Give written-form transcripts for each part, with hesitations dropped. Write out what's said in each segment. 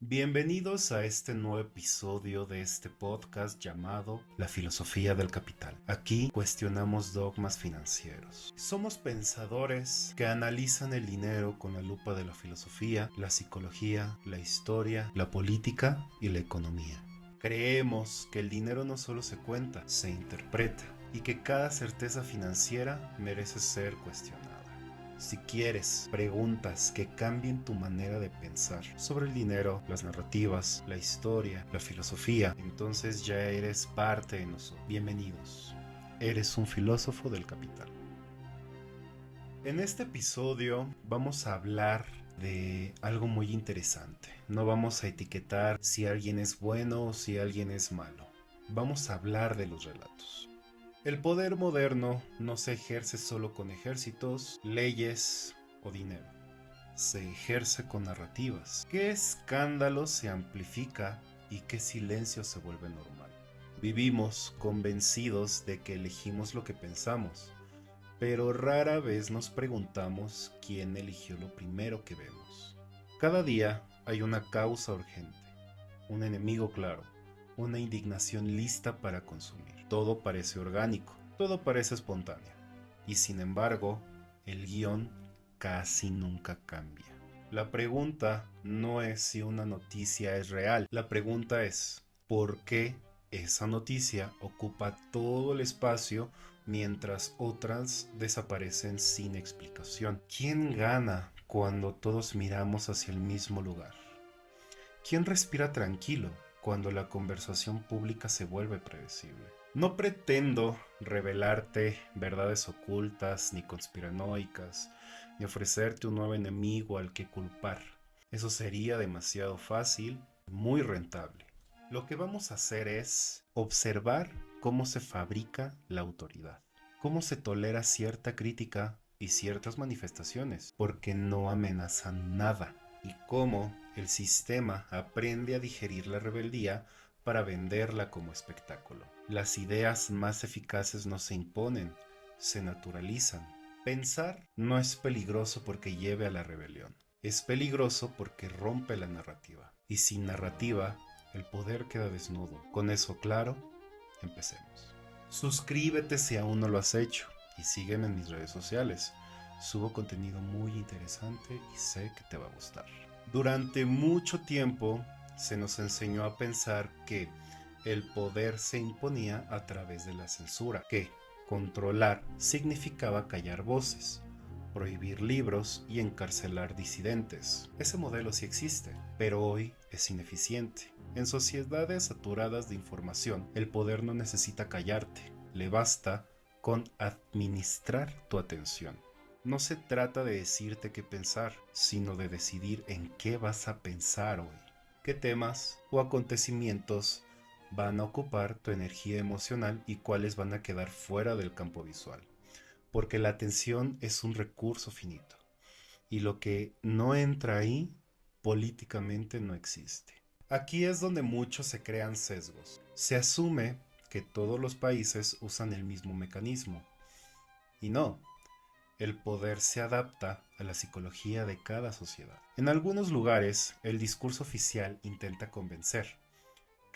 Bienvenidos a este nuevo episodio de este podcast llamado La Filosofía del Capital. Aquí cuestionamos dogmas financieros. Somos pensadores que analizan el dinero con la lupa de la filosofía, la psicología, la historia, la política y la economía. Creemos que el dinero no solo se cuenta, se interpreta y que cada certeza financiera merece ser cuestionada. Si quieres preguntas que cambien tu manera de pensar sobre el dinero, las narrativas, la historia, la filosofía, entonces ya eres parte de nosotros. Bienvenidos. Eres un filósofo del capital. En este episodio vamos a hablar de algo muy interesante. No vamos a etiquetar si alguien es bueno o si alguien es malo. Vamos a hablar de los relatos. El poder moderno no se ejerce solo con ejércitos, leyes o dinero. Se ejerce con narrativas. ¿Qué escándalo se amplifica y qué silencio se vuelve normal? Vivimos convencidos de que elegimos lo que pensamos, pero rara vez nos preguntamos quién eligió lo primero que vemos. Cada día hay una causa urgente, un enemigo claro, una indignación lista para consumir. Todo parece orgánico, todo parece espontáneo. Y sin embargo, el guión casi nunca cambia. La pregunta no es si una noticia es real. La pregunta es, ¿por qué esa noticia ocupa todo el espacio mientras otras desaparecen sin explicación? ¿Quién gana cuando todos miramos hacia el mismo lugar? ¿Quién respira tranquilo cuando la conversación pública se vuelve predecible? No pretendo revelarte verdades ocultas ni conspiranoicas, ni ofrecerte un nuevo enemigo al que culpar. Eso sería demasiado fácil y muy rentable. Lo que vamos a hacer es observar cómo se fabrica la autoridad, cómo se tolera cierta crítica y ciertas manifestaciones, porque no amenazan nada, y cómo el sistema aprende a digerir la rebeldía para venderla como espectáculo. Las ideas más eficaces no se imponen, se naturalizan. Pensar no es peligroso porque lleve a la rebelión. Es peligroso porque rompe la narrativa. Y sin narrativa, el poder queda desnudo. Con eso claro, empecemos. Suscríbete si aún no lo has hecho y sígueme en mis redes sociales. Subo contenido muy interesante y sé que te va a gustar. Durante mucho tiempo se nos enseñó a pensar que el poder se imponía a través de la censura, que controlar significaba callar voces, prohibir libros y encarcelar disidentes. Ese modelo sí existe, pero hoy es ineficiente. En sociedades saturadas de información, el poder no necesita callarte, le basta con administrar tu atención. No se trata de decirte qué pensar, sino de decidir en qué vas a pensar hoy. ¿Qué temas o acontecimientos van a ocupar tu energía emocional y cuáles van a quedar fuera del campo visual? Porque la atención es un recurso finito y lo que no entra ahí políticamente no existe. Aquí es donde muchos se crean sesgos. Se asume que todos los países usan el mismo mecanismo y no. El poder se adapta a la psicología de cada sociedad. En algunos lugares, el discurso oficial intenta convencer,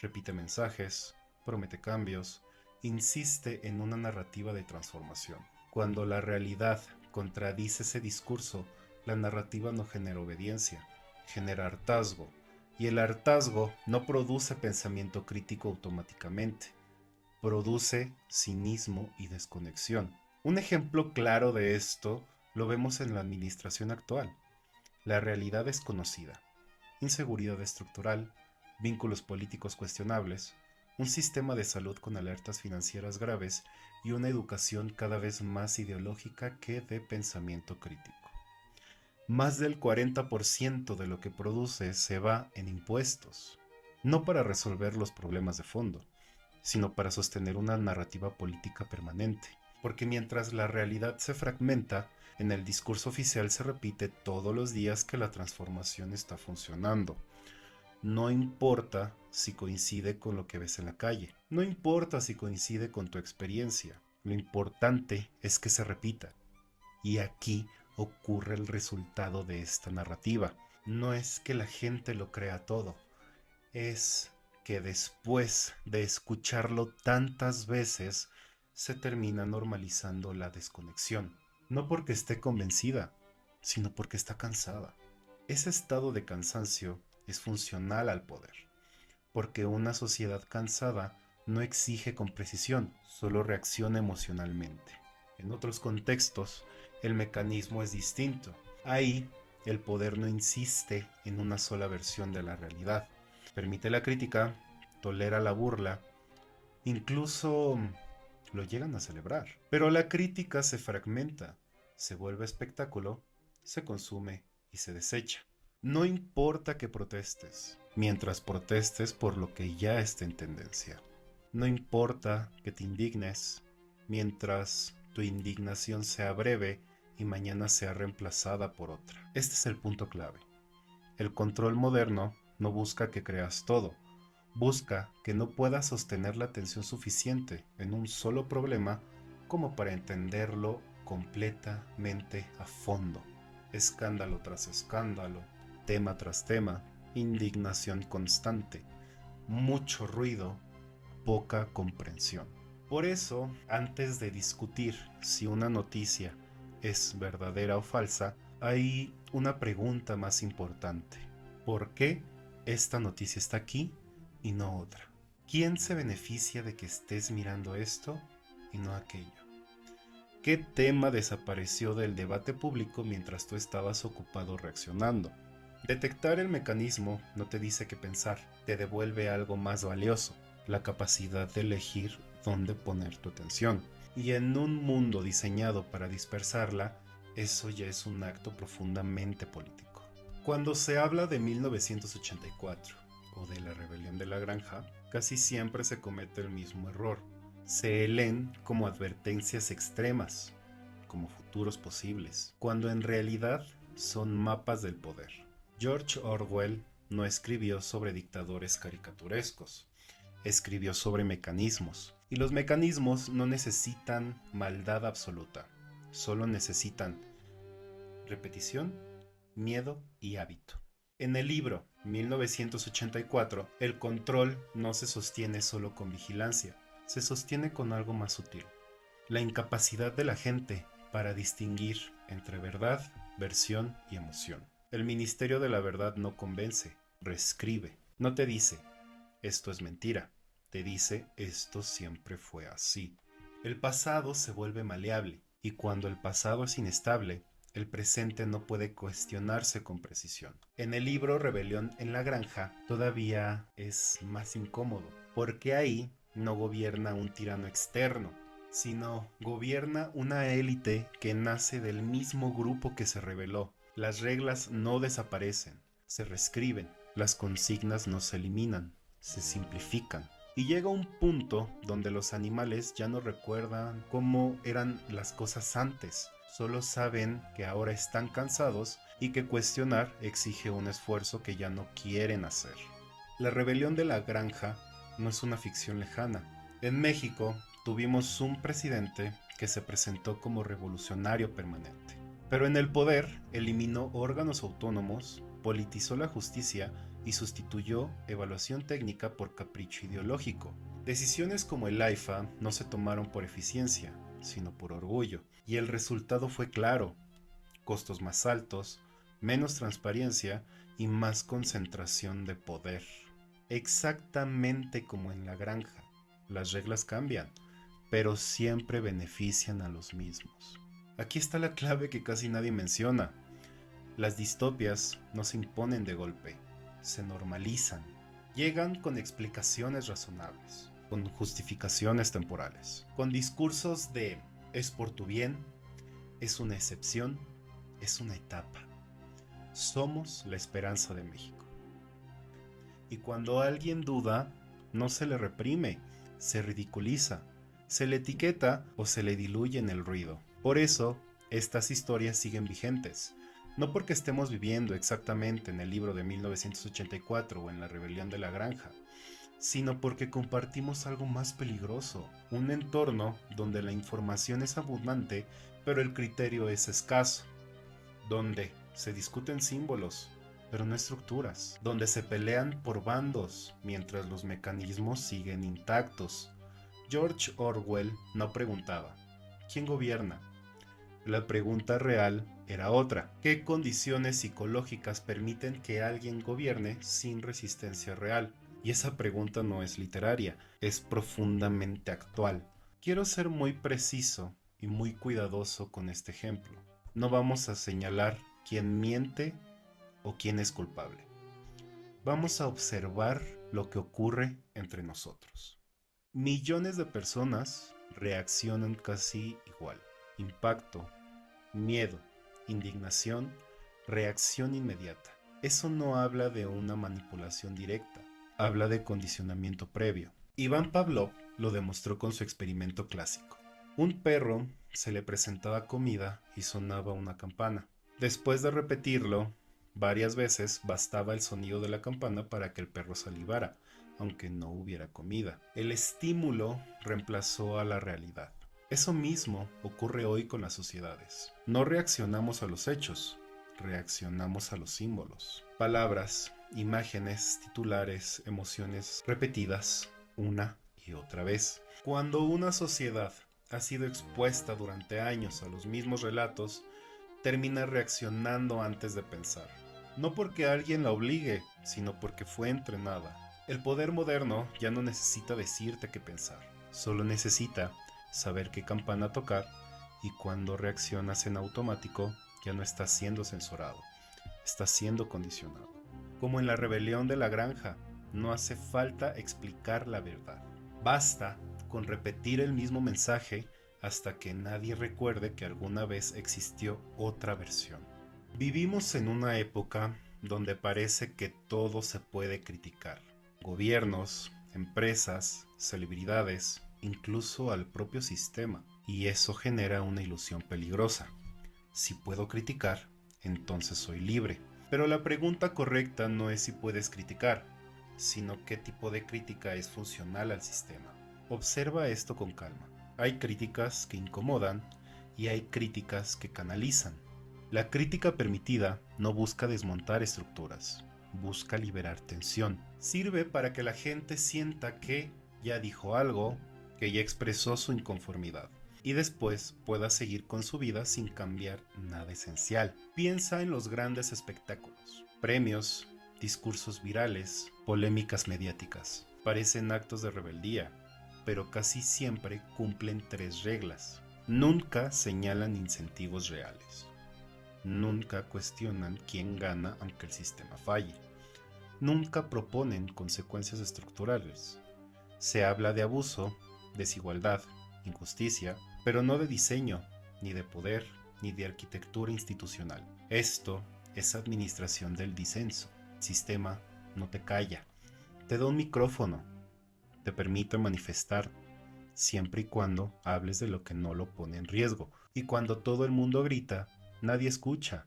repite mensajes, promete cambios, insiste en una narrativa de transformación. Cuando la realidad contradice ese discurso, la narrativa no genera obediencia, genera hartazgo, y el hartazgo no produce pensamiento crítico automáticamente, produce cinismo y desconexión. Un ejemplo claro de esto lo vemos en la administración actual. La realidad es conocida: inseguridad estructural, vínculos políticos cuestionables, un sistema de salud con alertas financieras graves y una educación cada vez más ideológica que de pensamiento crítico. Más del 40% de lo que produce se va en impuestos, no para resolver los problemas de fondo, sino para sostener una narrativa política permanente. Porque mientras la realidad se fragmenta, en el discurso oficial se repite todos los días que la transformación está funcionando. No importa si coincide con lo que ves en la calle, no importa si coincide con tu experiencia, lo importante es que se repita. Y aquí ocurre el resultado de esta narrativa. no es que la gente lo crea todo, es que después de escucharlo tantas veces, se termina normalizando la desconexión. No porque esté convencida, sino porque está cansada. Ese estado de cansancio es funcional al poder, porque una sociedad cansada no exige con precisión, solo reacciona emocionalmente. En otros contextos, el mecanismo es distinto. Ahí, el poder no insiste en una sola versión de la realidad. Permite la crítica, tolera la burla, incluso lo llegan a celebrar. Pero la crítica se fragmenta, se vuelve espectáculo, se consume y se desecha. No importa que protestes, mientras protestes por lo que ya está en tendencia. No importa que te indignes, mientras tu indignación sea breve y mañana sea reemplazada por otra. Este es el punto clave. El control moderno no busca que creas todo, busca que no puedas sostener la atención suficiente en un solo problema como para entenderlo completamente a fondo. Escándalo tras escándalo, tema tras tema, indignación constante, mucho ruido, poca comprensión. Por eso, antes de discutir si una noticia es verdadera o falsa, hay una pregunta más importante. ¿Por qué esta noticia está aquí y no otra? ¿Quién se beneficia de que estés mirando esto y no aquello? ¿Qué tema desapareció del debate público mientras tú estabas ocupado reaccionando? Detectar el mecanismo no te dice qué pensar, te devuelve algo más valioso, la capacidad de elegir dónde poner tu atención. Y en un mundo diseñado para dispersarla, eso ya es un acto profundamente político. Cuando se habla de 1984 o de la rebelión de la granja, casi siempre se comete el mismo error. Se leen como advertencias extremas, como futuros posibles, cuando en realidad son mapas del poder. George Orwell no escribió sobre dictadores caricaturescos, escribió sobre mecanismos. Y los mecanismos no necesitan maldad absoluta, solo necesitan repetición, miedo y hábito. En el libro 1984, el control no se sostiene solo con vigilancia, se sostiene con algo más sutil. La incapacidad de la gente para distinguir entre verdad, versión y emoción. El Ministerio de la Verdad no convence, reescribe. No te dice, esto es mentira, te dice, esto siempre fue así. El pasado se vuelve maleable, y cuando el pasado es inestable, el presente no puede cuestionarse con precisión. En el libro Rebelión en la Granja todavía es más incómodo, porque ahí no gobierna un tirano externo, sino gobierna una élite que nace del mismo grupo que se rebeló. Las reglas no desaparecen, se reescriben, las consignas no se eliminan, se simplifican. Y llega un punto donde los animales ya no recuerdan cómo eran las cosas antes, solo saben que ahora están cansados y que cuestionar exige un esfuerzo que ya no quieren hacer. La rebelión de la granja no es una ficción lejana. En México tuvimos un presidente que se presentó como revolucionario permanente, pero en el poder eliminó órganos autónomos, politizó la justicia y sustituyó evaluación técnica por capricho ideológico. Decisiones como el AIFA no se tomaron por eficiencia, sino por orgullo, y el resultado fue claro: costos más altos, menos transparencia y más concentración de poder. Exactamente como en la granja, las reglas cambian, pero siempre benefician a los mismos. Aquí está la clave que casi nadie menciona. Las distopias no se imponen de golpe, se normalizan. Llegan con explicaciones razonables, con justificaciones temporales, con discursos de es por tu bien, es una excepción, es una etapa. Somos la esperanza de México. Y cuando alguien duda, no se le reprime, se ridiculiza, se le etiqueta o se le diluye en el ruido. Por eso, estas historias siguen vigentes. No porque estemos viviendo exactamente en el libro de 1984 o en la rebelión de la granja, sino porque compartimos algo más peligroso, un entorno donde la información es abundante, pero el criterio es escaso, donde se discuten símbolos, pero no estructuras, donde se pelean por bandos mientras los mecanismos siguen intactos. George Orwell no preguntaba, ¿quién gobierna? La pregunta real era otra, ¿qué condiciones psicológicas permiten que alguien gobierne sin resistencia real? Y esa pregunta no es literaria, es profundamente actual. Quiero ser muy preciso y muy cuidadoso con este ejemplo. No vamos a señalar quién miente o quién es culpable. Vamos a observar lo que ocurre entre nosotros. Millones de personas reaccionan casi igual. Impacto, miedo, indignación, reacción inmediata. Eso no habla de una manipulación directa, habla de condicionamiento previo. Iván Pavlov lo demostró con su experimento clásico. Un perro se le presentaba comida y sonaba una campana. Después de repetirlo varias veces, bastaba el sonido de la campana para que el perro salivara, aunque no hubiera comida. El estímulo reemplazó a la realidad. Eso mismo ocurre hoy con las sociedades. No reaccionamos a los hechos, reaccionamos a los símbolos. Palabras, imágenes, titulares, emociones repetidas una y otra vez. Cuando una sociedad ha sido expuesta durante años a los mismos relatos, termina reaccionando antes de pensar. No porque alguien la obligue, sino porque fue entrenada. El poder moderno ya no necesita decirte qué pensar, solo necesita saber qué campana tocar, y cuando reaccionas en automático ya no estás siendo censurado, estás siendo condicionado. Como en la rebelión de la granja, no hace falta explicar la verdad. Basta con repetir el mismo mensaje hasta que nadie recuerde que alguna vez existió otra versión. Vivimos en una época donde parece que todo se puede criticar. Gobiernos, empresas, celebridades, incluso al propio sistema. Y eso genera una ilusión peligrosa. Si puedo criticar, entonces soy libre. Pero la pregunta correcta no es si puedes criticar, sino qué tipo de crítica es funcional al sistema. Observa esto con calma. Hay críticas que incomodan y hay críticas que canalizan. La crítica permitida no busca desmontar estructuras, busca liberar tensión. Sirve para que la gente sienta que ya dijo algo, que ya expresó su inconformidad, y después pueda seguir con su vida sin cambiar nada esencial. Piensa en los grandes espectáculos, premios, discursos virales, polémicas mediáticas. Parecen actos de rebeldía, pero casi siempre cumplen 3 reglas. Nunca señalan incentivos reales. Nunca cuestionan quién gana aunque el sistema falle. Nunca proponen consecuencias estructurales. Se habla de abuso, desigualdad, injusticia, pero no de diseño, ni de poder, ni de arquitectura institucional. Esto es administración del disenso. El sistema no te calla, te da un micrófono, te permite manifestar, siempre y cuando hables de lo que no lo pone en riesgo. Y cuando todo el mundo grita, nadie escucha.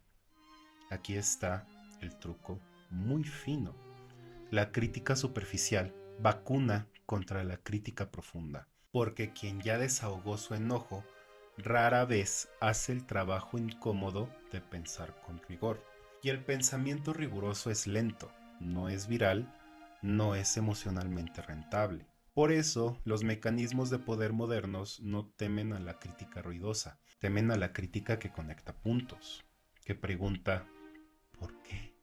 Aquí está el truco muy fino. La crítica superficial vacuna contra la crítica profunda, porque quien ya desahogó su enojo rara vez hace el trabajo incómodo de pensar con rigor. Y el pensamiento riguroso es lento, no es viral, no es emocionalmente rentable. Por eso, los mecanismos de poder modernos no temen a la crítica ruidosa, temen a la crítica que conecta puntos, que pregunta ¿por qué?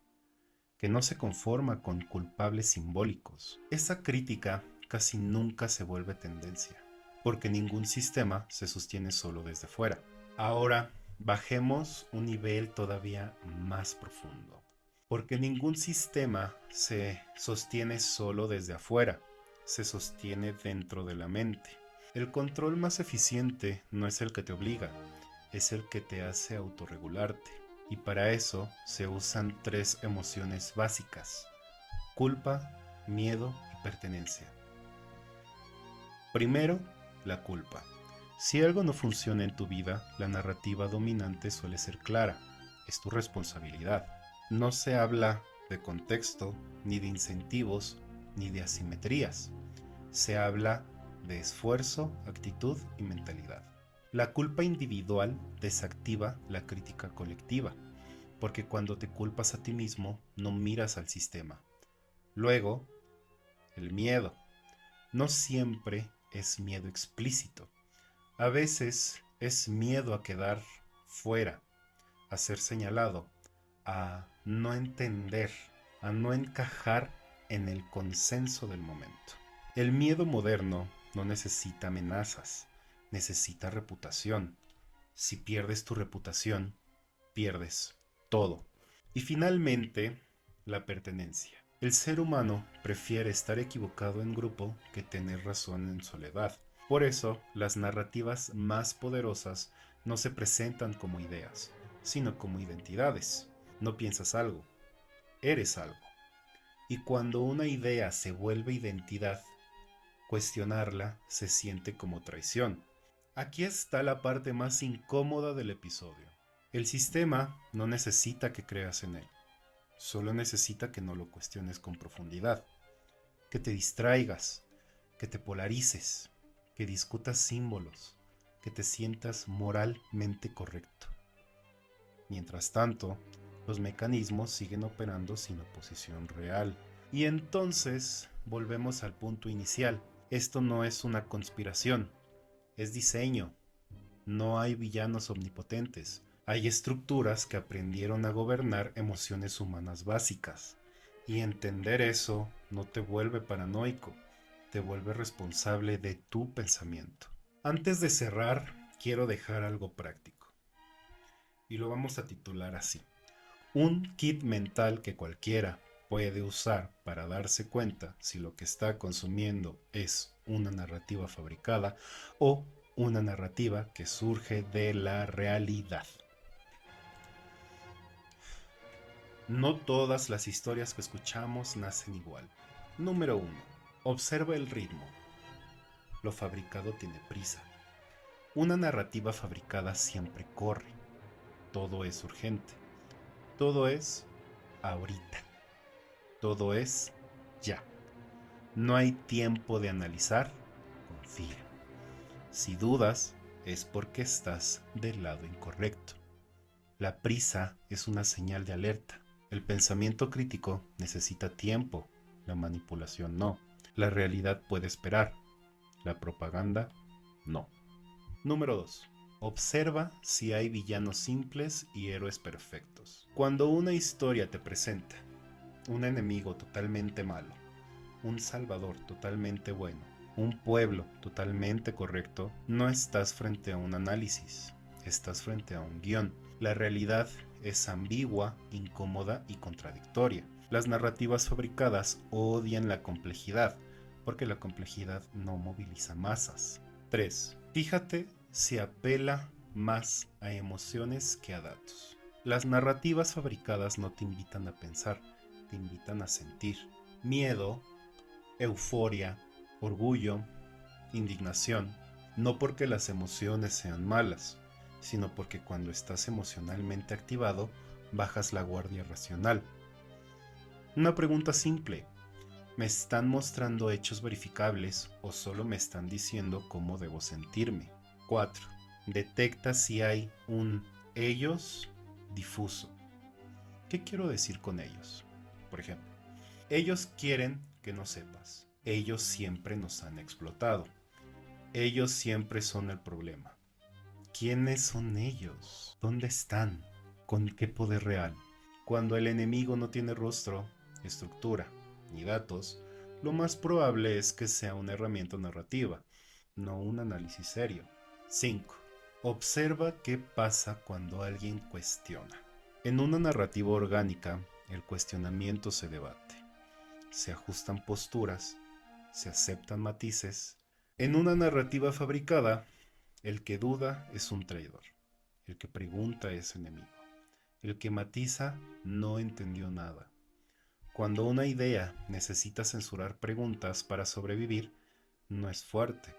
Que no se conforma con culpables simbólicos. Esa crítica casi nunca se vuelve tendencia, porque ningún sistema se sostiene solo desde fuera. Ahora, bajemos un nivel todavía más profundo, porque ningún sistema se sostiene solo desde afuera, se sostiene dentro de la mente. El control más eficiente no es el que te obliga, es el que te hace autorregularte. Y para eso se usan 3 emociones básicas: culpa, miedo y pertenencia. Primero, la culpa. Si algo no funciona en tu vida, la narrativa dominante suele ser clara: es tu responsabilidad. No se habla de contexto, ni de incentivos, ni de asimetrías. Se habla de esfuerzo, actitud y mentalidad. La culpa individual desactiva la crítica colectiva. porque cuando te culpas a ti mismo, no miras al sistema. Luego, el miedo. No siempre es miedo explícito. A veces es miedo a quedar fuera, a ser señalado, a no entender, a no encajar en el consenso del momento. El miedo moderno no necesita amenazas, necesita reputación. Si pierdes tu reputación, pierdes todo. Y finalmente, la pertenencia. El ser humano prefiere estar equivocado en grupo que tener razón en soledad. Por eso, las narrativas más poderosas no se presentan como ideas, sino como identidades. No piensas algo, eres algo. Y cuando una idea se vuelve identidad, cuestionarla se siente como traición. Aquí está la parte más incómoda del episodio. El sistema no necesita que creas en él, solo necesita que no lo cuestiones con profundidad, que te distraigas, que te polarices, que discutas símbolos, que te sientas moralmente correcto. Mientras tanto, los mecanismos siguen operando sin oposición real. Y entonces volvemos al punto inicial. Esto no es una conspiración, es diseño. No hay villanos omnipotentes. Hay estructuras que aprendieron a gobernar emociones humanas básicas. Y entender eso no te vuelve paranoico, te vuelve responsable de tu pensamiento. Antes de cerrar, quiero dejar algo práctico. Y lo vamos a titular así. Un kit mental que cualquiera puede usar para darse cuenta si lo que está consumiendo es una narrativa fabricada o una narrativa que surge de la realidad. No todas las historias que escuchamos nacen igual. Número 1. Observa el ritmo. Lo fabricado tiene prisa. Una narrativa fabricada siempre corre. Todo es urgente. Todo es ahorita. Todo es ya. No hay tiempo de analizar. Confía. Si dudas, es porque estás del lado incorrecto. La prisa es una señal de alerta. El pensamiento crítico necesita tiempo. La manipulación no. La realidad puede esperar. La propaganda no. Número 2. Observa si hay villanos simples y héroes perfectos. Cuando una historia te presenta un enemigo totalmente malo, un salvador totalmente bueno, un pueblo totalmente correcto, no estás frente a un análisis, estás frente a un guión. La realidad es ambigua, incómoda y contradictoria. Las narrativas fabricadas odian la complejidad, porque la complejidad no moviliza masas. 3. Fíjate si apela más a emociones que a datos. Las narrativas fabricadas no te invitan a pensar, te invitan a sentir. Miedo, euforia, orgullo, indignación, no porque las emociones sean malas, sino porque cuando estás emocionalmente activado, bajas la guardia racional. Una pregunta simple: ¿me están mostrando hechos verificables o solo me están diciendo cómo debo sentirme? 4. Detecta si hay un ellos difuso. ¿Qué quiero decir con ellos? Por ejemplo, ellos quieren que no sepas. Ellos siempre nos han explotado. Ellos siempre son el problema. ¿Quiénes son ellos? ¿Dónde están? ¿Con qué poder real? Cuando el enemigo no tiene rostro, estructura ni datos, lo más probable es que sea una herramienta narrativa, no un análisis serio. 5. Observa qué pasa cuando alguien cuestiona. En una narrativa orgánica, el cuestionamiento se debate. Se ajustan posturas, se aceptan matices. En una narrativa fabricada, el que duda es un traidor. El que pregunta es enemigo. El que matiza no entendió nada. Cuando una idea necesita censurar preguntas para sobrevivir, no es fuerte,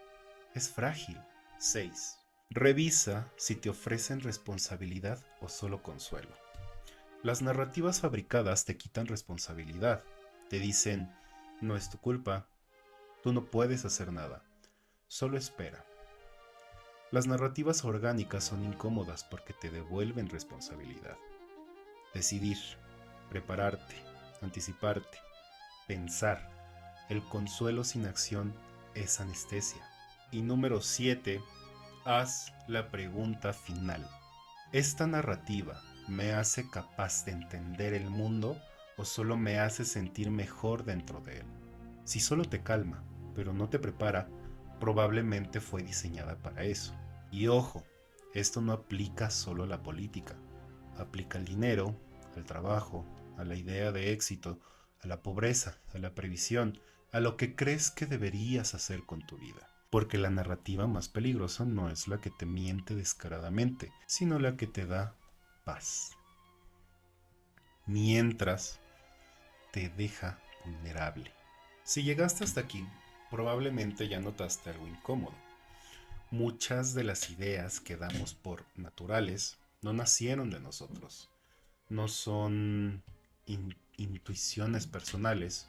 es frágil. 6. Revisa si te ofrecen responsabilidad o solo consuelo. Las narrativas fabricadas te quitan responsabilidad. Te dicen, no es tu culpa, tú no puedes hacer nada, solo espera. Las narrativas orgánicas son incómodas porque te devuelven responsabilidad. Decidir, prepararte, anticiparte, pensar. El consuelo sin acción es anestesia. Y número 7, haz la pregunta final. ¿Esta narrativa me hace capaz de entender el mundo o solo me hace sentir mejor dentro de él? Si solo te calma, pero no te prepara, probablemente fue diseñada para eso. Y ojo, esto no aplica solo a la política. Aplica al dinero, al trabajo, a la idea de éxito, a la pobreza, a la previsión, a lo que crees que deberías hacer con tu vida. Porque la narrativa más peligrosa no es la que te miente descaradamente, sino la que te da paz. Mientras te deja vulnerable. Si llegaste hasta aquí, probablemente ya notaste algo incómodo. Muchas de las ideas que damos por naturales no nacieron de nosotros. No son intuiciones personales,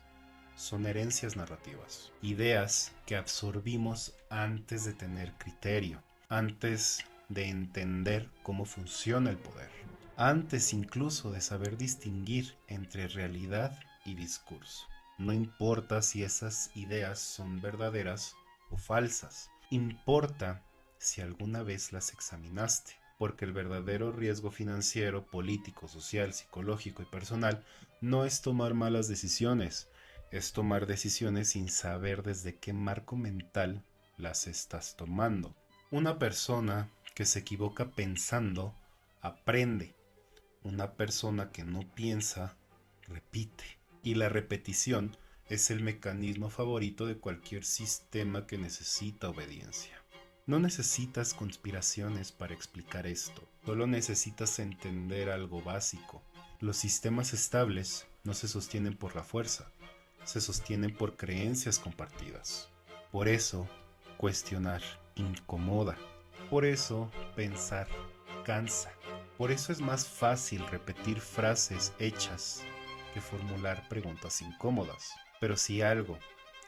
son herencias narrativas. Ideas que absorbimos antes de tener criterio, antes de entender cómo funciona el poder, antes incluso de saber distinguir entre realidad y discurso. No importa si esas ideas son verdaderas o falsas, importa si alguna vez las examinaste, porque el verdadero riesgo financiero, político, social, psicológico y personal no es tomar malas decisiones, es tomar decisiones sin saber desde qué marco mental las estás tomando. Una persona que se equivoca pensando, aprende. Una persona que no piensa, repite. Y la repetición es el mecanismo favorito de cualquier sistema que necesita obediencia. No necesitas conspiraciones para explicar esto, solo necesitas entender algo básico. Los sistemas estables no se sostienen por la fuerza, se sostienen por creencias compartidas. Por eso, cuestionar incomoda. Por eso, pensar cansa. Por eso es más fácil repetir frases hechas que formular preguntas incómodas. Pero si algo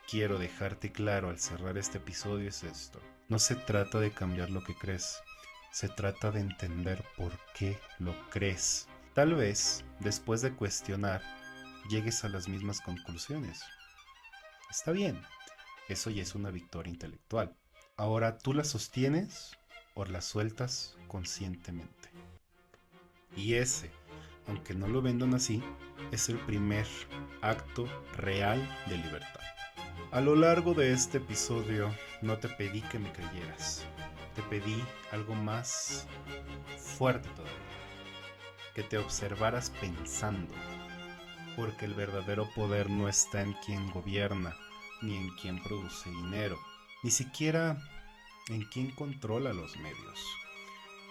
quiero dejarte claro al cerrar este episodio es esto. No se trata de cambiar lo que crees, se trata de entender por qué lo crees. Tal vez, después de cuestionar, llegues a las mismas conclusiones. Está bien, eso ya es una victoria intelectual. Ahora, ¿tú la sostienes o la sueltas conscientemente? Y ese, aunque no lo vendan así, es el primer acto real de libertad. A lo largo de este episodio no te pedí que me creyeras, te pedí algo más fuerte todavía, que te observaras pensando, porque el verdadero poder no está en quien gobierna, ni en quien produce dinero, ni siquiera en quien controla los medios.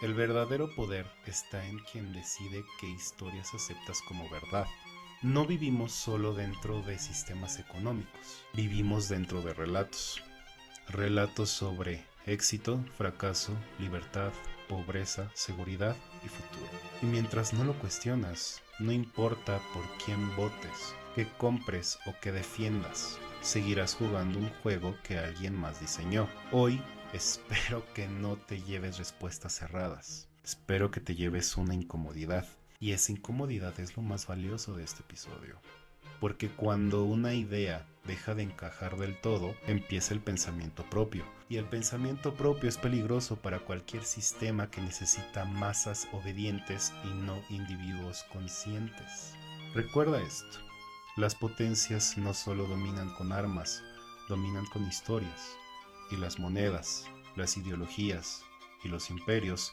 El verdadero poder está en quien decide qué historias aceptas como verdad. No vivimos solo dentro de sistemas económicos, vivimos dentro de relatos. Relatos sobre éxito, fracaso, libertad, pobreza, seguridad y futuro. Y mientras no lo cuestionas, no importa por quién votes, qué compres o qué defiendas, seguirás jugando un juego que alguien más diseñó. Hoy espero que no te lleves respuestas cerradas. Espero que te lleves una incomodidad. Y esa incomodidad es lo más valioso de este episodio. Porque cuando una idea deja de encajar del todo, empieza el pensamiento propio. Y el pensamiento propio es peligroso para cualquier sistema que necesita masas obedientes y no individuos conscientes. Recuerda esto. Las potencias no solo dominan con armas, dominan con historias. Y las monedas, las ideologías y los imperios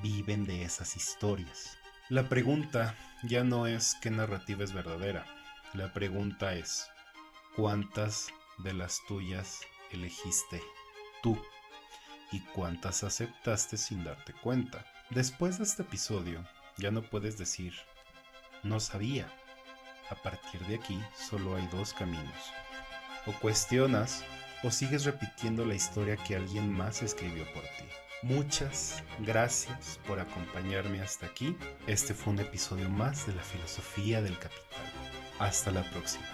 viven de esas historias. La pregunta ya no es qué narrativa es verdadera. La pregunta es, ¿cuántas de las tuyas elegiste tú? ¿Y cuántas aceptaste sin darte cuenta? Después de este episodio, ya no puedes decir, no sabía. A partir de aquí, solo hay dos caminos. O cuestionas, o sigues repitiendo la historia que alguien más escribió por ti. Muchas gracias por acompañarme hasta aquí. Este fue un episodio más de la filosofía del capital. Hasta la próxima.